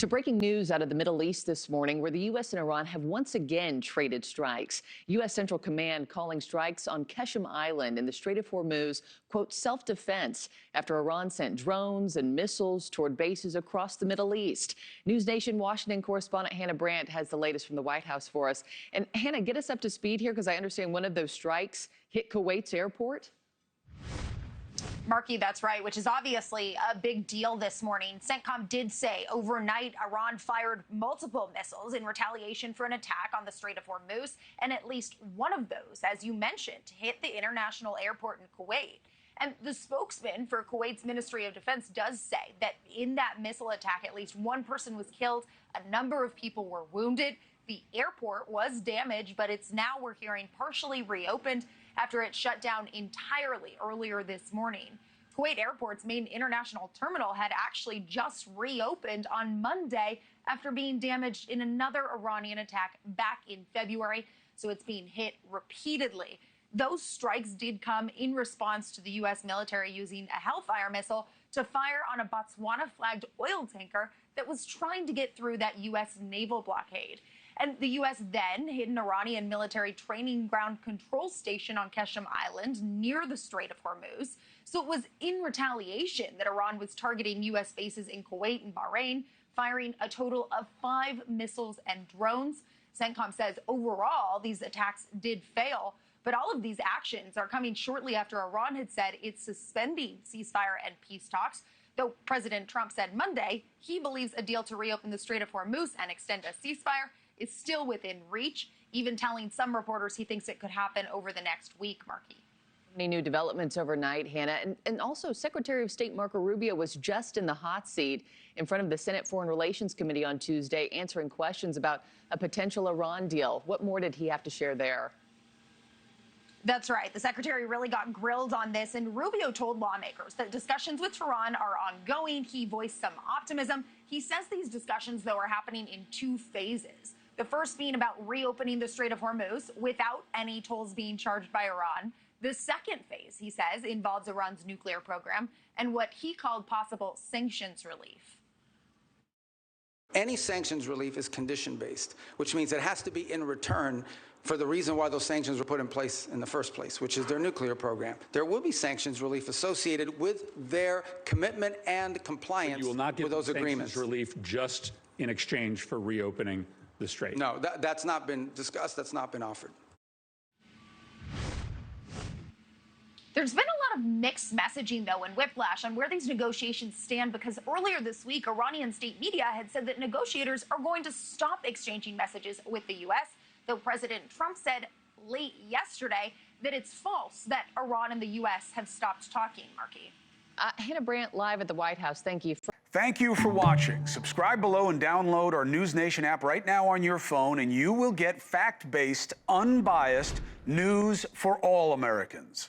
To breaking news out of the Middle East this morning, where the U.S. and Iran have once again traded strikes. U.S. Central Command calling strikes on Qeshm Island in the Strait of Hormuz, quote, self-defense, after Iran sent drones and missiles toward bases across the Middle East. NewsNation Washington correspondent Hannah Brandt has the latest from the White House for us. And Hannah, get us up to speed here, because I understand one of those strikes hit Kuwait's airport. Markie, that's right, which is obviously a big deal this morning. CENTCOM did say overnight Iran fired multiple missiles in retaliation for an attack on the Strait of Hormuz, and at least one of those, as you mentioned, hit the international airport in Kuwait. And the spokesman for Kuwait's Ministry of Defense does say that in that missile attack, at least one person was killed, a number of people were wounded. The airport was damaged, but it's now, we're hearing, partially reopened after it shut down entirely earlier this morning. Kuwait Airport's main international terminal had actually just reopened on Monday after being damaged in another Iranian attack back in February, so it's being hit repeatedly. Those strikes did come in response to the U.S. military using a Hellfire missile to fire on a Botswana-flagged oil tanker that was trying to get through that U.S. naval blockade. And the U.S. then hit an Iranian military training ground control station on Qeshm Island near the Strait of Hormuz. So it was in retaliation that Iran was targeting U.S. bases in Kuwait and Bahrain, firing a total of 5 missiles and drones. CENTCOM says overall these attacks did fail, but all of these actions are coming shortly after Iran had said it's suspending ceasefire and peace talks. Though President Trump said Monday he believes a deal to reopen the Strait of Hormuz and extend a ceasefire is still within reach, even telling some reporters he thinks it could happen over the next week, Markie. Many new developments overnight, Hannah. And also, Secretary of State Marco Rubio was just in the hot seat in front of the Senate Foreign Relations Committee on Tuesday, answering questions about a potential Iran deal. What more did he have to share there? That's right. The secretary really got grilled on this, and Rubio told lawmakers that discussions with Tehran are ongoing. He voiced some optimism. He says these discussions, though, are happening in 2 phases. The first being about reopening the Strait of Hormuz without any tolls being charged by Iran. The second phase, he says, involves Iran's nuclear program and what he called possible sanctions relief. Any sanctions relief is condition-based, which means it has to be in return for the reason why those sanctions were put in place in the first place, which is their nuclear program. There will be sanctions relief associated with their commitment and compliance with those agreements. You will not give sanctions relief just in exchange for reopening the strait? No, that's not been discussed. That's not been offered. There's been a lot of mixed messaging, though, and whiplash on where these negotiations stand, because earlier this week, Iranian state media had said that negotiators are going to stop exchanging messages with the U.S., though President Trump said late yesterday that it's false that Iran and the U.S. have stopped talking, Markie. Hannah Brandt, live at the White House. Thank you. Thank you for watching. Subscribe below and download our NewsNation app right now on your phone, and you will get fact-based, unbiased news for all Americans.